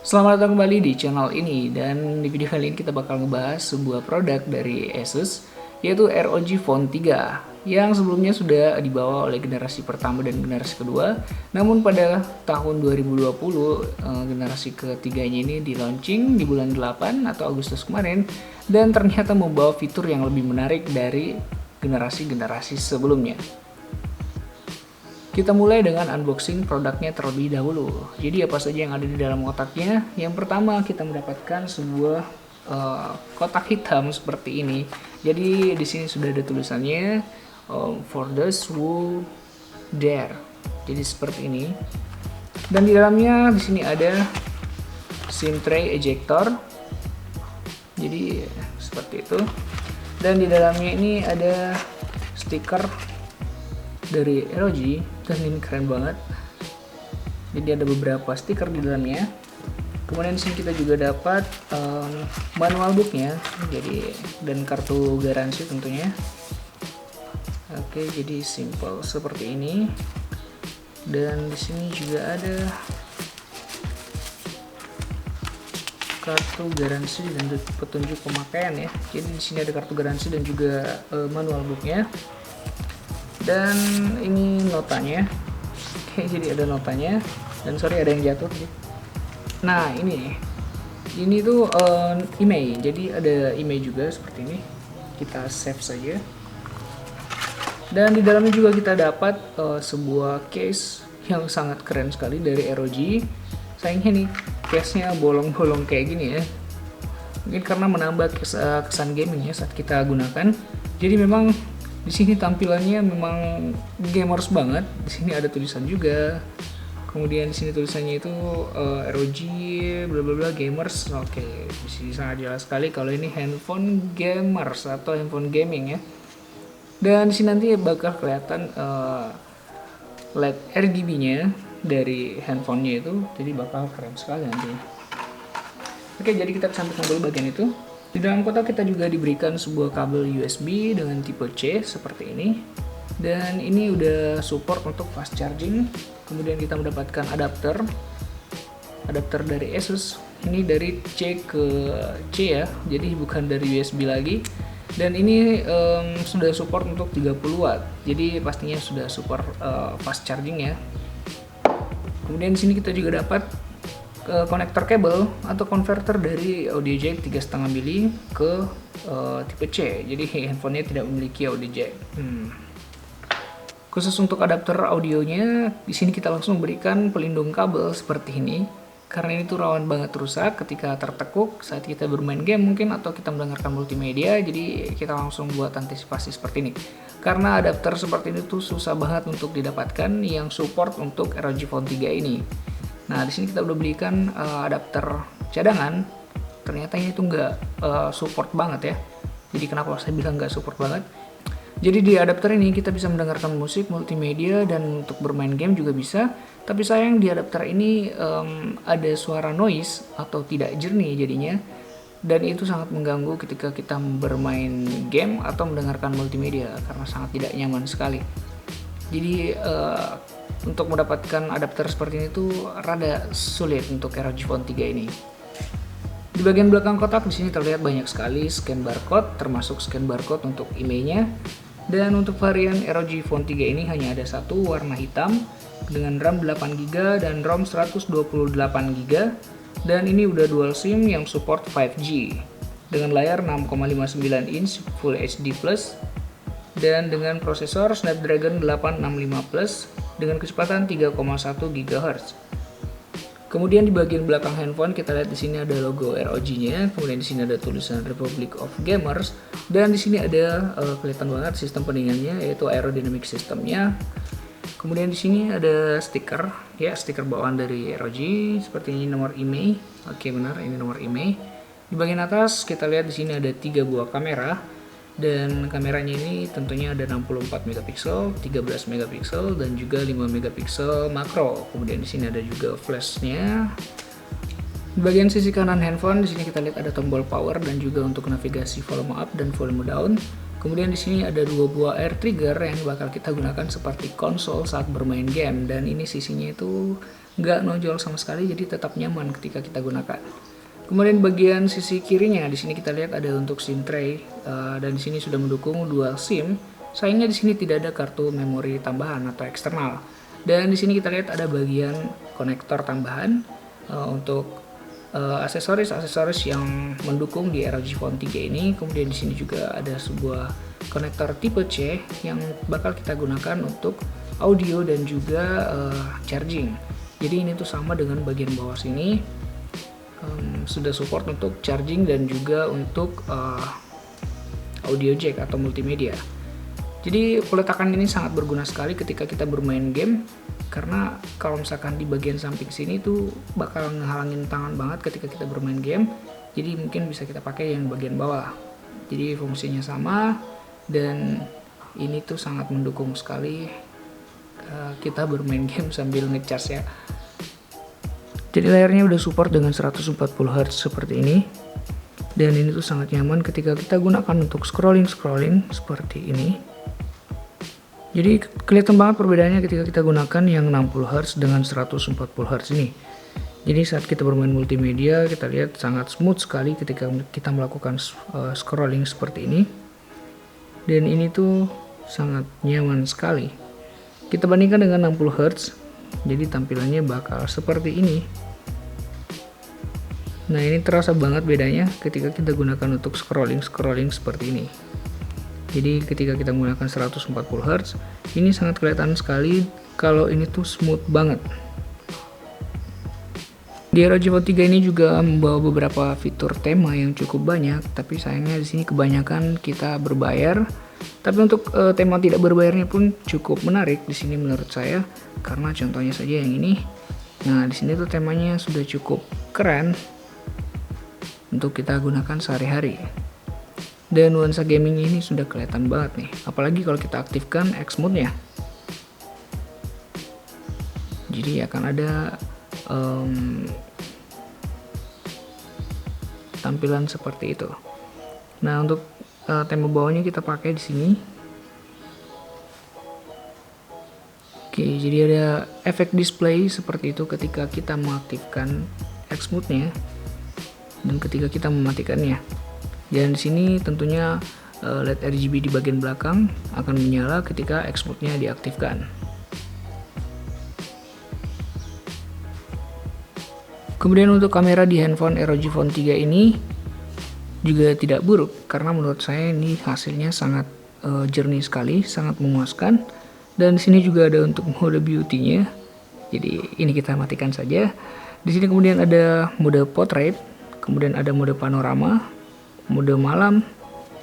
Selamat datang kembali di channel ini, dan di video kali ini kita bakal ngebahas sebuah produk dari Asus, yaitu ROG Phone 3 yang sebelumnya sudah dibawa oleh generasi pertama dan generasi kedua. Namun pada tahun 2020 generasi ketiganya ini di launching di bulan 8 atau Agustus kemarin, dan ternyata membawa fitur yang lebih menarik dari generasi-generasi sebelumnya. Kita mulai dengan unboxing produknya terlebih dahulu. Jadi apa saja yang ada di dalam kotaknya? Yang pertama kita mendapatkan sebuah kotak hitam seperti ini. Jadi di sini sudah ada tulisannya for those who dare. Jadi seperti ini. Dan di dalamnya di sini ada SIM tray ejector. Jadi seperti itu. Dan di dalamnya ini ada stiker dari ROG, dan ini keren banget. Jadi ada beberapa stiker di dalamnya. Kemudian di sini kita juga dapat manual booknya, jadi dan kartu garansi tentunya. Oke, jadi simple seperti ini. Dan di sini juga ada kartu garansi dan petunjuk pemakaian ya. Jadi di sini ada kartu garansi dan juga manual booknya. Dan ini notanya. Oke, jadi ada notanya. Dan sorry ada yang jatuh. Nah ini tuh email. Jadi ada email juga seperti ini. Kita save saja. Dan di dalamnya juga kita dapat sebuah case yang sangat keren sekali dari ROG. Sayangnya nih case-nya bolong-bolong kayak gini ya. Mungkin karena menambah kesan gaming ya saat kita gunakan. Jadi memang di sini tampilannya memang gamers banget. Di sini ada tulisan juga. Kemudian di sini tulisannya itu ROG bla bla bla gamers. Oke, di sini sangat jelas sekali kalau ini handphone gamers atau handphone gaming ya. Dan di sini nanti bakal kelihatan LED RGB-nya dari handphonenya itu. Jadi bakal keren sekali nanti. Oke, jadi kita kesampingkan dulu bagian itu. Di dalam kotak kita juga diberikan sebuah kabel USB dengan tipe C seperti ini. Dan ini udah support untuk fast charging. Kemudian kita mendapatkan adapter dari Asus. Ini dari C ke C ya, jadi bukan dari USB lagi. Dan ini sudah support untuk 30 watt. Jadi pastinya sudah support fast charging ya. Kemudian di sini kita juga dapat konektor kabel atau konverter dari audio jack 3,5 mili ke tipe C. Jadi handphonenya tidak memiliki audio jack. Khusus untuk adapter audionya, di sini kita langsung berikan pelindung kabel seperti ini. Karena ini tuh rawan banget rusak ketika tertekuk saat kita bermain game mungkin atau kita mendengarkan multimedia. Jadi kita langsung buat antisipasi seperti ini. Karena adapter seperti ini tuh susah banget untuk didapatkan yang support untuk ROG Phone 3 ini. Nah, di sini kita udah belikan adapter cadangan. Ternyata ini tuh nggak support banget ya. Jadi kenapa saya bilang nggak support banget? Jadi di adapter ini kita bisa mendengarkan musik, multimedia, dan untuk bermain game juga bisa. Tapi sayang di adapter ini ada suara noise atau tidak jernih jadinya. Dan itu sangat mengganggu ketika kita bermain game atau mendengarkan multimedia karena sangat tidak nyaman sekali. Jadi untuk mendapatkan adapter seperti ini tuh rada sulit untuk ROG Phone 3 ini. Di bagian belakang kotak di sini terlihat banyak sekali scan barcode, termasuk scan barcode untuk emailnya. Dan untuk varian ROG Phone 3 ini hanya ada satu warna hitam dengan RAM 8GB dan ROM 128GB. Dan ini udah dual SIM yang support 5G dengan layar 6,59 inch Full HD Plus. Dan dengan prosesor Snapdragon 865 Plus dengan kecepatan 3,1 GHz. Kemudian di bagian belakang handphone kita lihat di sini ada logo ROG-nya, kemudian di sini ada tulisan Republic of Gamers, dan di sini ada kelihatan banget sistem pendinginannya yaitu aerodynamic systemnya. Kemudian di sini ada stiker ya, stiker bawaan dari ROG seperti ini, nomor IMEI. Oke, benar, ini nomor IMEI. Di bagian atas kita lihat di sini ada 3 buah kamera. Dan kameranya ini tentunya ada 64 megapiksel, 13 megapiksel, dan juga 5 megapiksel makro. Kemudian di sini ada juga flashnya. Di bagian sisi kanan handphone di sini kita lihat ada tombol power dan juga untuk navigasi volume up dan volume down. Kemudian di sini ada 2 buah air trigger yang bakal kita gunakan seperti konsol saat bermain game, dan ini sisinya itu nggak nojol sama sekali, jadi tetap nyaman ketika kita gunakan. Kemudian bagian sisi kirinya di sini kita lihat ada untuk SIM tray, dan di sini sudah mendukung dual SIM. Sayangnya di sini tidak ada kartu memori tambahan atau eksternal. Dan di sini kita lihat ada bagian konektor tambahan untuk aksesoris yang mendukung di ROG Phone 3 ini. Kemudian di sini juga ada sebuah konektor tipe C yang bakal kita gunakan untuk audio dan juga charging. Jadi ini tuh sama dengan bagian bawah sini, sudah support untuk charging dan juga untuk audio jack atau multimedia. Jadi peletakan ini sangat berguna sekali ketika kita bermain game, karena kalau misalkan di bagian samping sini tuh bakal ngehalangin tangan banget ketika kita bermain game. Jadi mungkin bisa kita pakai yang bagian bawah. Jadi fungsinya sama, dan ini tuh sangat mendukung sekali kita bermain game sambil ngecharge ya. Jadi layarnya udah support dengan 140 Hz seperti ini, dan ini tuh sangat nyaman ketika kita gunakan untuk scrolling seperti ini. Jadi kelihatan banget perbedaannya ketika kita gunakan yang 60 Hz dengan 140 Hz ini. Jadi saat kita bermain multimedia, kita lihat sangat smooth sekali ketika kita melakukan scrolling seperti ini. Dan ini tuh sangat nyaman sekali. Kita bandingkan dengan 60 Hz, jadi tampilannya bakal seperti ini. Nah, ini terasa banget bedanya ketika kita gunakan untuk scrolling seperti ini. Jadi ketika kita menggunakan 140 Hz, ini sangat kelihatan sekali kalau ini tuh smooth banget. Di ROG Phone 3 ini juga membawa beberapa fitur tema yang cukup banyak, tapi sayangnya di sini kebanyakan kita berbayar. Tapi untuk tema tidak berbayarnya pun cukup menarik di sini menurut saya, karena contohnya saja yang ini. Nah, di sini tuh temanya sudah cukup keren untuk kita gunakan sehari-hari. Dan nuansa gaming ini sudah kelihatan banget nih, apalagi kalau kita aktifkan X mode-nya. Jadi akan ada tampilan seperti itu. Nah, untuk tema bawahnya kita pakai di sini. Oke, jadi ada efek display seperti itu ketika kita mengaktifkan X mode-nya dan ketika kita mematikannya. Dan di sini tentunya LED RGB di bagian belakang akan menyala ketika X mode-nya diaktifkan. Kemudian untuk kamera di handphone ROG Phone 3 ini juga tidak buruk, karena menurut saya ini hasilnya sangat jernih sekali, sangat memuaskan. Dan di sini juga ada untuk mode beauty-nya. Jadi ini kita matikan saja. Di sini kemudian ada mode portrait, kemudian ada mode panorama, mode malam,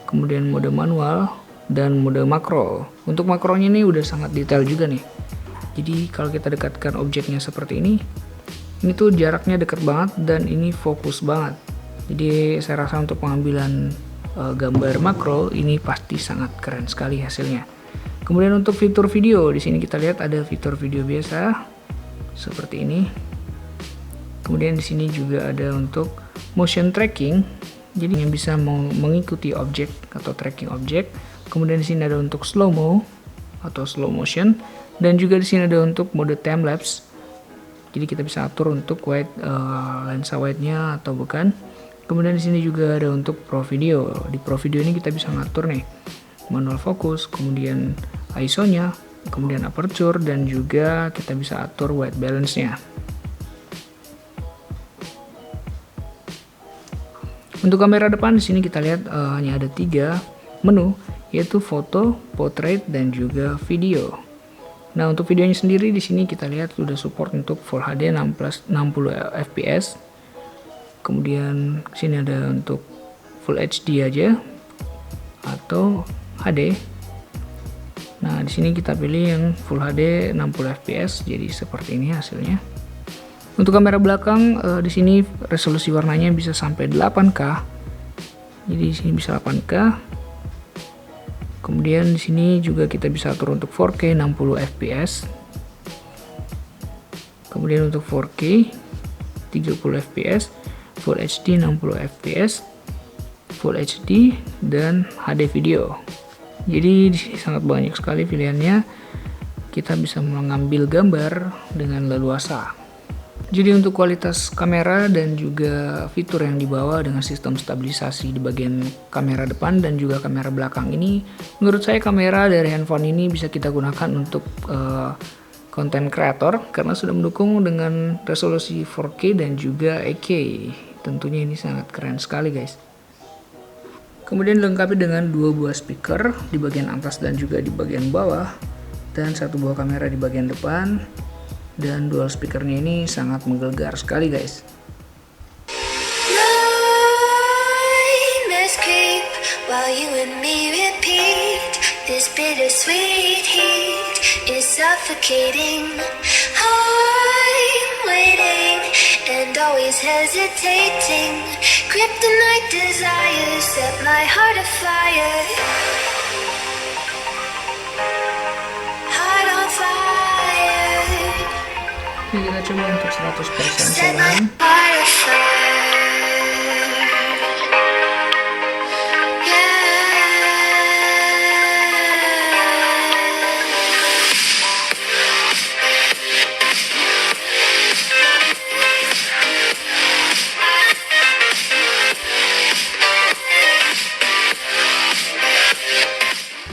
kemudian mode manual, dan mode makro. Untuk makronya ini udah sangat detail juga nih. Jadi kalau kita dekatkan objeknya seperti ini tuh jaraknya dekat banget dan ini fokus banget. Jadi saya rasa untuk pengambilan gambar makro ini pasti sangat keren sekali hasilnya. Kemudian untuk fitur video, di sini kita lihat ada fitur video biasa seperti ini. Kemudian di sini juga ada untuk motion tracking. Jadi yang bisa mengikuti objek atau tracking objek. Kemudian di sini ada untuk slow mo atau slow motion, dan juga di sini ada untuk mode time lapse. Jadi kita bisa atur untuk lensa wide-nya atau bukan. Kemudian di sini juga ada untuk Pro Video. Di Pro Video ini kita bisa ngatur nih manual fokus, kemudian ISO-nya, kemudian aperture, dan juga kita bisa atur white balance-nya. Untuk kamera depan di sini kita lihat hanya ada 3 menu, yaitu foto, portrait, dan juga video. Nah, untuk videonya sendiri di sini kita lihat sudah support untuk Full HD 60 fps. Kemudian sini ada untuk Full HD aja atau HD. Nah, di sini kita pilih yang Full HD 60 fps, jadi seperti ini hasilnya. Untuk kamera belakang di sini resolusi warnanya bisa sampai 8K. Jadi di sini bisa 8K. Kemudian di sini juga kita bisa atur untuk 4K 60 fps. Kemudian untuk 4K 30 fps, Full HD 60 fps, Full HD, dan HD video. Jadi di sini sangat banyak sekali pilihannya. Kita bisa mengambil gambar dengan leluasa. Jadi untuk kualitas kamera dan juga fitur yang dibawa dengan sistem stabilisasi di bagian kamera depan dan juga kamera belakang ini, menurut saya kamera dari handphone ini bisa kita gunakan untuk konten kreator karena sudah mendukung dengan resolusi 4K dan juga 8K. Tentunya ini sangat keren sekali guys. Kemudian dilengkapi dengan 2 buah speaker di bagian atas dan juga di bagian bawah, dan 1 buah kamera di bagian depan. Dan dual speakernya ini sangat menggelegar sekali guys. Ini kita coba untuk 100% serangan.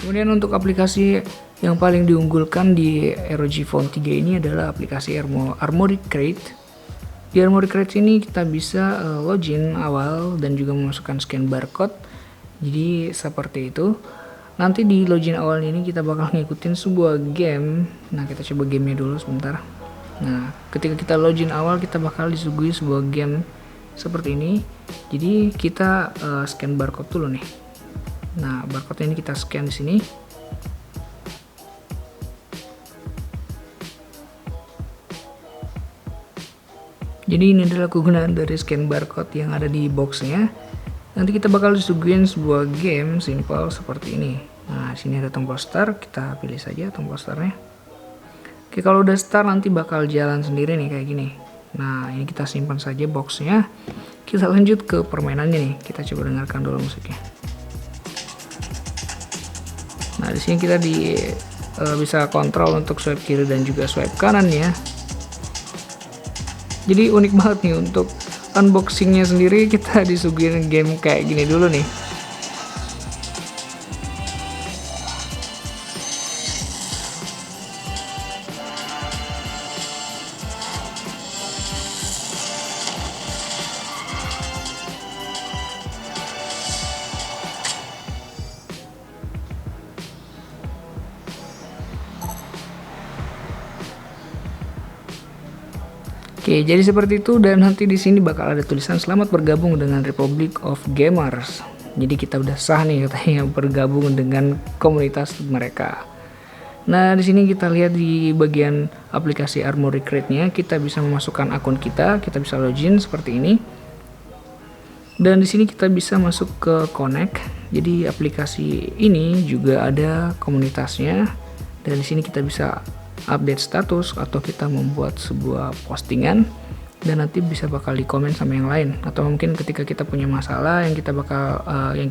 Kemudian untuk aplikasi yang paling diunggulkan di ROG Phone 3 ini adalah aplikasi Armoury Crate. Di Armoury Crate ini kita bisa login awal dan juga memasukkan scan barcode. Jadi seperti itu. Nanti di login awal ini kita bakal ngikutin sebuah game. Nah, kita coba gamenya dulu sebentar. Nah, ketika kita login awal kita bakal disuguhi sebuah game seperti ini. Jadi kita scan barcode dulu nih. Nah, barcode ini kita scan di sini. Jadi ini adalah kegunaan dari scan barcode yang ada di boxnya. Nanti kita bakal disuguhin sebuah game simple seperti ini. Nah, sini ada tombol start, kita pilih saja tombol startnya. Oke, kalau udah start nanti bakal jalan sendiri nih kayak gini. Nah, ini kita simpan saja boxnya. Kita lanjut ke permainannya nih. Kita coba dengarkan dulu musiknya. Nah, di sini kita bisa kontrol untuk swipe kiri dan juga swipe kanan ya. Jadi unik banget nih untuk unboxingnya sendiri, kita disuguhin game kayak gini dulu nih. Oke, jadi seperti itu, dan nanti di sini bakal ada tulisan selamat bergabung dengan Republic of Gamers. Jadi kita udah sah nih katanya bergabung dengan komunitas mereka. Nah, di sini kita lihat di bagian aplikasi Armoury Crate-nya, kita bisa memasukkan akun kita bisa login seperti ini. Dan di sini kita bisa masuk ke Connect. Jadi aplikasi ini juga ada komunitasnya, dan di sini kita bisa update status atau kita membuat sebuah postingan dan nanti bisa bakal di komen sama yang lain, atau mungkin ketika kita punya masalah yang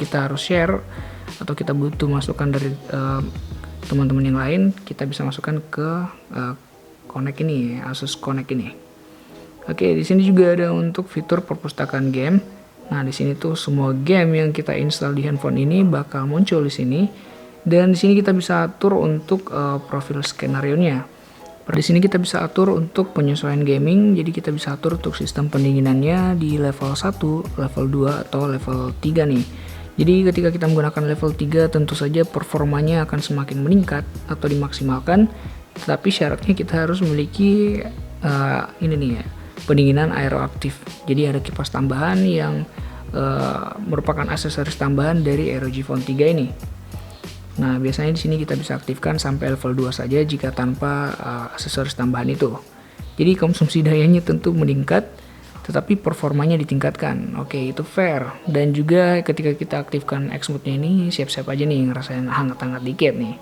kita harus share atau kita butuh masukan dari teman-teman yang lain, kita bisa masukkan ke Connect ini, Asus Connect ini. Oke, di sini juga ada untuk fitur perpustakaan game. Nah, di sini tuh semua game yang kita install di handphone ini bakal muncul di sini. Dan di sini kita bisa atur untuk profil skenario-nya. Di sini kita bisa atur untuk penyesuaian gaming, jadi kita bisa atur untuk sistem pendinginannya di level 1, level 2, atau level 3 nih. Jadi ketika kita menggunakan level 3 tentu saja performanya akan semakin meningkat atau dimaksimalkan, tetapi syaratnya kita harus memiliki ini nih ya, pendinginan aeroaktif. Jadi ada kipas tambahan yang merupakan aksesoris tambahan dari ROG Phone 3 ini. Nah, biasanya di sini kita bisa aktifkan sampai level 2 saja jika tanpa aksesoris tambahan itu. Jadi konsumsi dayanya tentu meningkat, tetapi performanya ditingkatkan. Oke, itu fair. Dan juga ketika kita aktifkan X mode-nya ini, siap-siap aja nih ngerasain hangat-hangat dikit nih.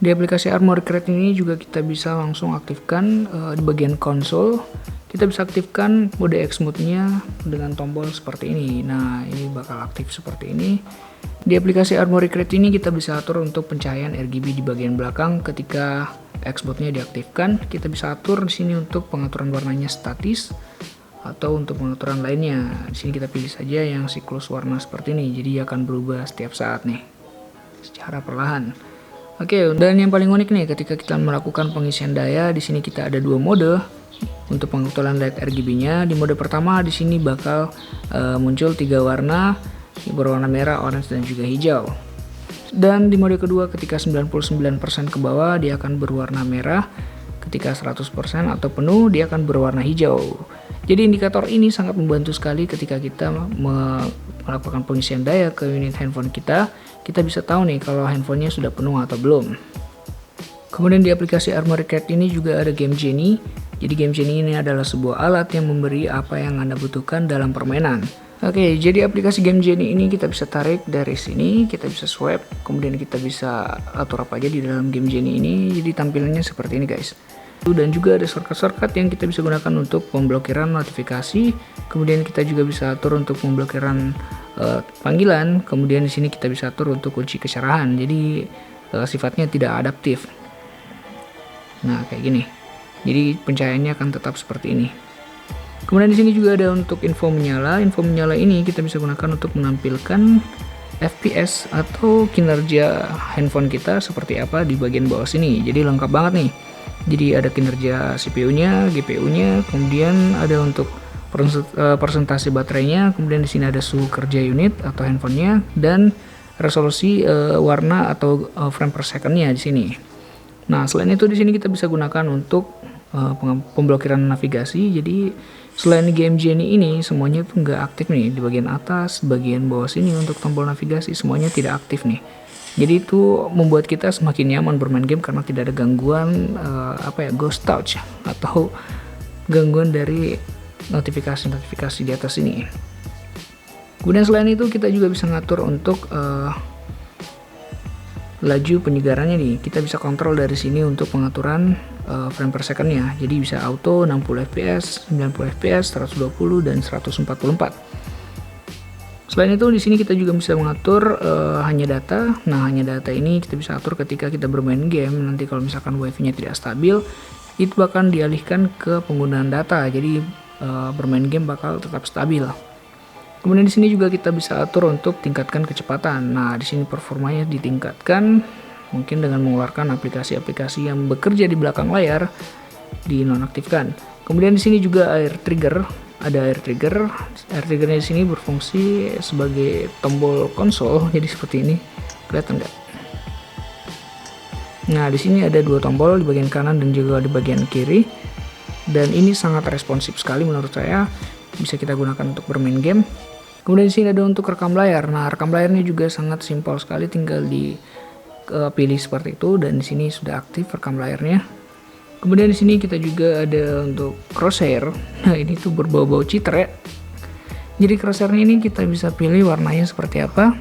Di aplikasi Armoury Crate ini juga kita bisa langsung aktifkan di bagian konsol. Kita bisa aktifkan mode X mode-nya dengan tombol seperti ini. Nah, ini bakal aktif seperti ini. Di aplikasi Armoury Crate ini kita bisa atur untuk pencahayaan RGB di bagian belakang ketika X mode-nya diaktifkan. Kita bisa atur di sini untuk pengaturan warnanya statis atau untuk pengaturan lainnya. Di sini kita pilih saja yang siklus warna seperti ini. Jadi akan berubah setiap saat nih secara perlahan. Oke, dan yang paling unik nih ketika kita melakukan pengisian daya, di sini kita ada dua mode untuk pengetulan light RGB-nya. Di mode pertama di sini bakal muncul 3 warna berwarna merah, orange, dan juga hijau. Dan di mode kedua ketika 99% ke bawah dia akan berwarna merah, ketika 100% atau penuh dia akan berwarna hijau. Jadi indikator ini sangat membantu sekali ketika kita melakukan pengisian daya ke unit handphone kita. Kita bisa tahu nih kalau handphonenya sudah penuh atau belum. Kemudian di aplikasi Armoury Crate ini juga ada Game Genie. Jadi Game Genie ini adalah sebuah alat yang memberi apa yang Anda butuhkan dalam permainan. Oke, jadi aplikasi Game Genie ini kita bisa tarik dari sini, kita bisa swipe, kemudian kita bisa atur apa aja di dalam Game Genie ini. Jadi tampilannya seperti ini guys. Dan juga ada shortcut yang kita bisa gunakan untuk pemblokiran notifikasi. Kemudian kita juga bisa atur untuk pemblokiran panggilan. Kemudian di sini kita bisa atur untuk kunci kecerahan. Jadi sifatnya tidak adaptif. Nah, kayak gini. Jadi pencahayaannya akan tetap seperti ini. Kemudian di sini juga ada untuk info menyala. Info menyala ini kita bisa gunakan untuk menampilkan FPS atau kinerja handphone kita seperti apa di bagian bawah sini. Jadi lengkap banget nih. Jadi ada kinerja CPU-nya, GPU-nya, kemudian ada untuk persentase baterainya, kemudian di sini ada suhu kerja unit atau handphonenya, dan resolusi warna atau frame per second-nya di sini. Nah, selain itu di sini kita bisa gunakan untuk pemblokiran navigasi. Jadi selain Game Genie ini semuanya tuh nggak aktif nih di bagian atas, bagian bawah sini untuk tombol navigasi semuanya tidak aktif nih. Jadi itu membuat kita semakin nyaman bermain game karena tidak ada gangguan ghost touch atau gangguan dari notifikasi di atas ini. Kemudian selain itu kita juga bisa ngatur untuk laju penyegarannya nih. Kita bisa kontrol dari sini untuk pengaturan frame per second-nya. Jadi bisa auto 60 fps, 90 fps, 120 dan 144. Selain itu di sini kita juga bisa mengatur hanya data. Nah, hanya data ini kita bisa atur ketika kita bermain game. Nanti kalau misalkan wifi-nya tidak stabil, itu akan dialihkan ke penggunaan data. Jadi bermain game bakal tetap stabil. Kemudian di sini juga kita bisa atur untuk tingkatkan kecepatan. Nah, di sini performanya ditingkatkan mungkin dengan mengeluarkan aplikasi-aplikasi yang bekerja di belakang layar dinonaktifkan. Kemudian di sini juga air trigger, ada air trigger. Air triggernya di sini berfungsi sebagai tombol konsol. Jadi seperti ini, kelihatan nggak? Nah, di sini ada dua tombol di bagian kanan dan juga di bagian kiri. Dan ini sangat responsif sekali menurut saya. Bisa kita gunakan untuk bermain game. Kemudian di sini ada untuk rekam layar. Nah, rekam layarnya juga sangat simpel sekali, tinggal dipilih seperti itu dan di sini sudah aktif rekam layarnya. Kemudian di sini kita juga ada untuk crosshair. Nah, ini tuh berbau-bau cheater ya. Jadi crosshairnya ini kita bisa pilih warnanya seperti apa.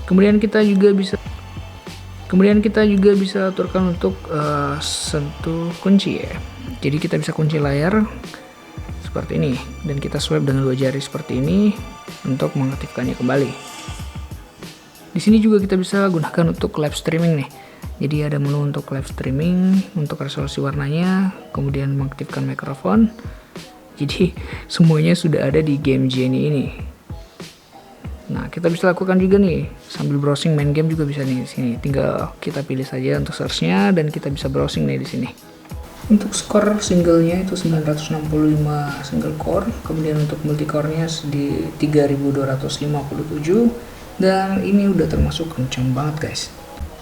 Kemudian kita juga bisa aturkan untuk sentuh kunci ya. Jadi kita bisa kunci layar seperti ini dan kita swipe dengan dua jari seperti ini untuk mengaktifkannya kembali. Di sini juga kita bisa gunakan untuk live streaming nih. Jadi ada menu untuk live streaming, untuk resolusi warnanya, kemudian mengaktifkan mikrofon. Jadi semuanya sudah ada di Game Genie ini. Nah, kita bisa lakukan juga nih sambil browsing main game juga bisa nih di sini. Tinggal kita pilih saja untuk search-nya dan kita bisa browsing nih di sini. Untuk skor singlenya itu 965 single core, kemudian untuk multicore-nya di 3257 dan ini udah termasuk kencang banget guys.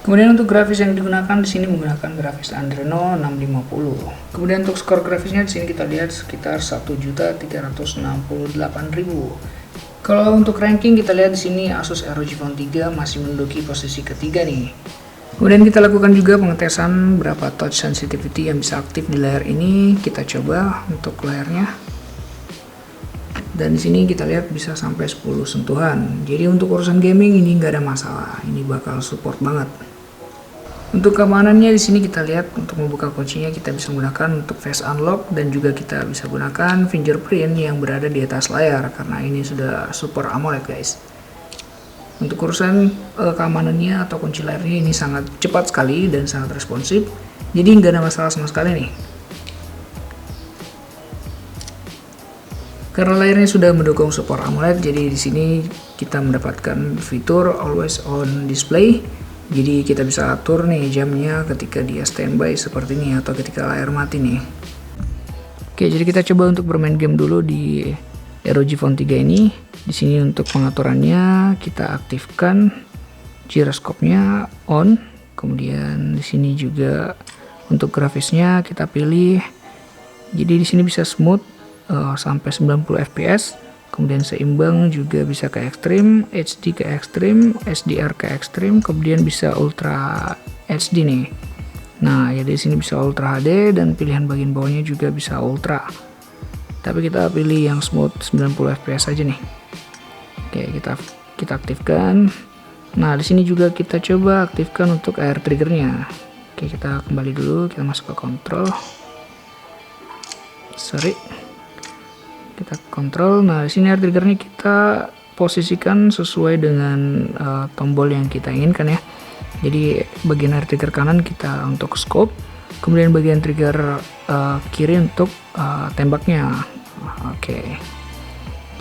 Kemudian untuk grafis yang digunakan di sini menggunakan grafis Adreno 650. Kemudian untuk skor grafisnya di sini kita lihat sekitar 1.368.000. Kalau untuk ranking kita lihat di sini Asus ROG Phone 3 masih menduduki posisi ketiga nih. Kemudian kita lakukan juga pengetesan berapa touch sensitivity yang bisa aktif di layar ini. Kita coba untuk layarnya. Dan di sini kita lihat bisa sampai 10 sentuhan. Jadi untuk urusan gaming ini nggak ada masalah. Ini bakal support banget. Untuk keamanannya di sini kita lihat untuk membuka kuncinya kita bisa menggunakan untuk face unlock dan juga kita bisa gunakan fingerprint yang berada di atas layar karena ini sudah Super AMOLED guys. Untuk urusan keamanannya atau kunci layarnya ini sangat cepat sekali dan sangat responsif, jadi nggak ada masalah sama sekali nih. Karena layarnya sudah mendukung Super AMOLED, jadi di sini kita mendapatkan fitur Always On Display. Jadi kita bisa atur nih jamnya ketika dia standby seperti ini atau ketika layar mati nih. Oke, jadi kita coba untuk bermain game dulu di ROG Phone 3 ini. Di sini untuk pengaturannya kita aktifkan gyroscope-nya on. Kemudian di sini juga untuk grafisnya kita pilih. Jadi di sini bisa smooth sampai 90 fps. Kemudian seimbang juga bisa ke ekstrim, HD ke ekstrim, SDR ke ekstrim, kemudian bisa Ultra HD nih. Nah, ya di sini bisa Ultra HD dan pilihan bagian bawahnya juga bisa Ultra. Tapi kita pilih yang smooth 90 fps aja nih. Oke, kita aktifkan. Nah, di sini juga kita coba aktifkan untuk air triggernya. Oke, kita kembali dulu, kita masuk ke kontrol. Kita kontrol. Nah, di sini air triggernya kita posisikan sesuai dengan tombol yang kita inginkan ya. Jadi bagian air trigger kanan kita untuk scope, kemudian bagian trigger kiri untuk tembaknya. Oke.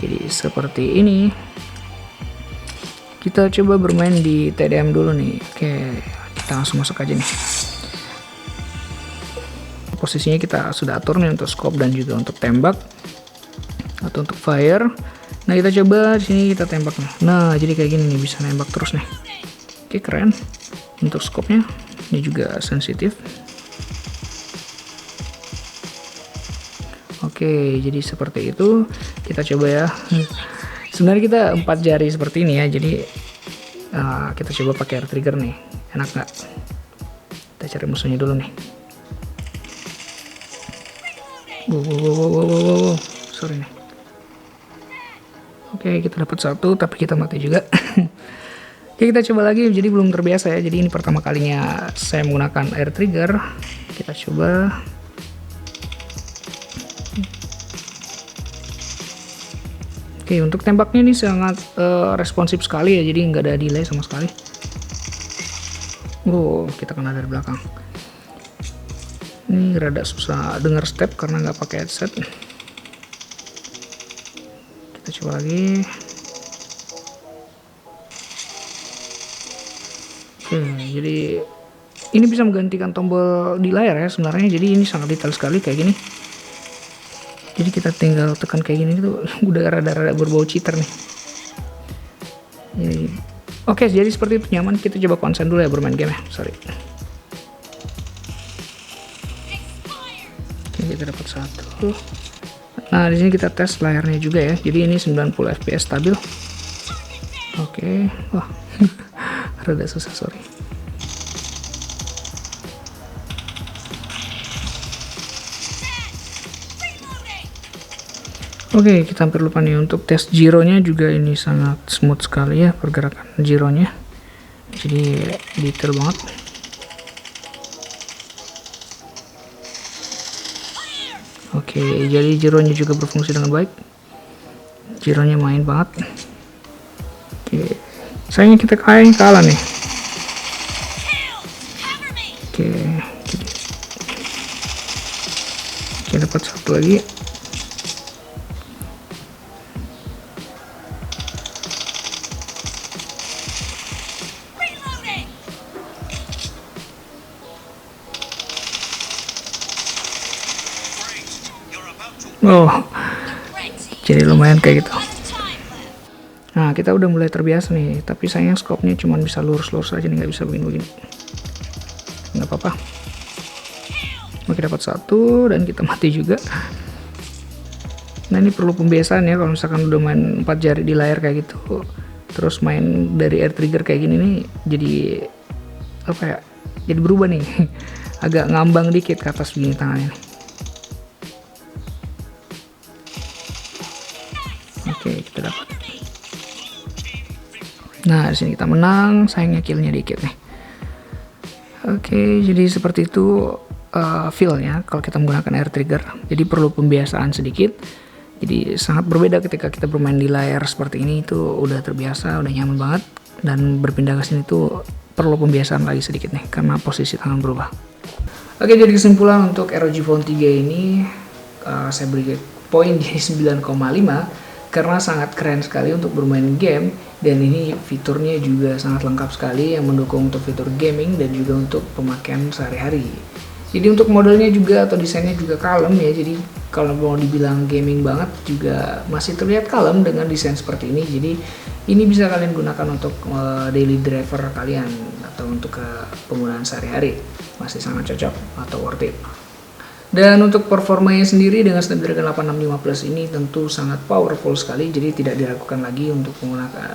Jadi seperti ini. Kita coba bermain di TDM dulu nih. Oke, kita langsung masuk aja nih. Posisinya kita sudah atur nih untuk scope dan juga untuk tembak atau untuk fire. Nah, kita coba di sini kita tembak nih. Nah, jadi kayak gini nih, bisa nembak terus nih. Oke, keren. Untuk scope-nya ini juga sensitif. Oke, jadi seperti itu. Kita coba ya. Sebenarnya kita 4 jari seperti ini ya. Jadi kita coba pakai air trigger nih. Enak nggak? Kita cari musuhnya dulu nih. Wow. Sorry nih. Oke, kita dapat satu, tapi kita mati juga. Oke, kita coba lagi. Jadi belum terbiasa ya. Jadi ini pertama kalinya saya menggunakan air trigger. Kita coba. Oke, untuk tembaknya ini sangat responsif sekali ya. Jadi nggak ada delay sama sekali. Kita kena dari belakang. Ini rada susah dengar step karena nggak pakai headset. Kita coba lagi. Oke, jadi ini bisa menggantikan tombol di layar ya sebenarnya. Jadi ini sangat detail sekali kayak gini. Jadi kita tinggal tekan kayak gini tuh udah rada-rada berbau cheater nih. Oke, jadi seperti itu nyaman. Kita coba konsen dulu ya bermain game ya. Sorry. Oke, kita dapat satu. Nah, di sini kita tes layarnya juga ya. Jadi ini 90 fps stabil. Oke. Wah. Rada susah, sorry. Oke, kita hampir lupa nih untuk tes gyronya juga ini sangat smooth sekali ya pergerakan gyronya. Jadi detail banget. Oke, jadi gyronya juga berfungsi dengan baik. Gyronya main banget. Oke, sayangnya kita kalah nih. Oke, kita dapat satu lagi. Jadi lumayan kayak gitu. Nah, kita udah mulai terbiasa nih, tapi sayang scope-nya cuma bisa lurus-lurus aja nih, nggak bisa begini-begini. Nggak apa-apa. Oke, dapat satu dan kita mati juga. Nah, ini perlu pembiasaan ya kalau misalkan udah main 4 jari di layar kayak gitu. Terus main dari air trigger kayak gini nih, jadi apa ya? Jadi berubah nih. Agak ngambang dikit ke atas begini tangannya nih. Oke, kita dapat. Nah, di sini kita menang, sayangnya killnya dikit nih. Oke, jadi seperti itu feel-nya kalau kita menggunakan air trigger. Jadi perlu pembiasaan sedikit. Jadi sangat berbeda ketika kita bermain di layar seperti ini, itu udah terbiasa, udah nyaman banget. Dan berpindah ke sini tuh perlu pembiasaan lagi sedikit nih, karena posisi tangan berubah. Oke, jadi kesimpulan untuk ROG Phone 3 ini saya beri poin di 9,5 karena sangat keren sekali untuk bermain game, dan ini fiturnya juga sangat lengkap sekali yang mendukung untuk fitur gaming dan juga untuk pemakaian sehari-hari. Jadi untuk modelnya juga atau desainnya juga kalem ya, jadi kalau mau dibilang gaming banget juga masih terlihat kalem dengan desain seperti ini. Jadi ini bisa kalian gunakan untuk daily driver kalian atau untuk penggunaan sehari-hari, masih sangat cocok atau worth it. Dan untuk performanya sendiri dengan Snapdragon 865 Plus ini tentu sangat powerful sekali, jadi tidak diragukan lagi untuk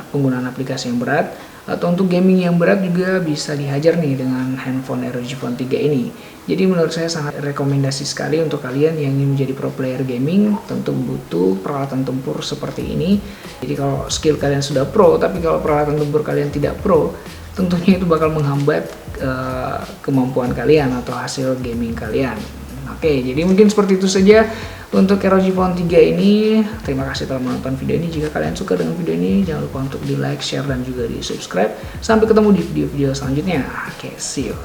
penggunaan aplikasi yang berat atau untuk gaming yang berat juga bisa dihajar nih dengan handphone ROG Phone 3 ini. Jadi menurut saya sangat rekomendasi sekali untuk kalian yang ingin menjadi pro player gaming, tentu butuh peralatan tempur seperti ini. Jadi kalau skill kalian sudah pro, tapi kalau peralatan tempur kalian tidak pro, tentunya itu bakal menghambat kemampuan kalian atau hasil gaming kalian. Oke, jadi mungkin seperti itu saja untuk ROG Phone 3 ini. Terima kasih telah menonton video ini. Jika kalian suka dengan video ini, jangan lupa untuk di like, share, dan juga di subscribe. Sampai ketemu di video-video selanjutnya. Oke, see you.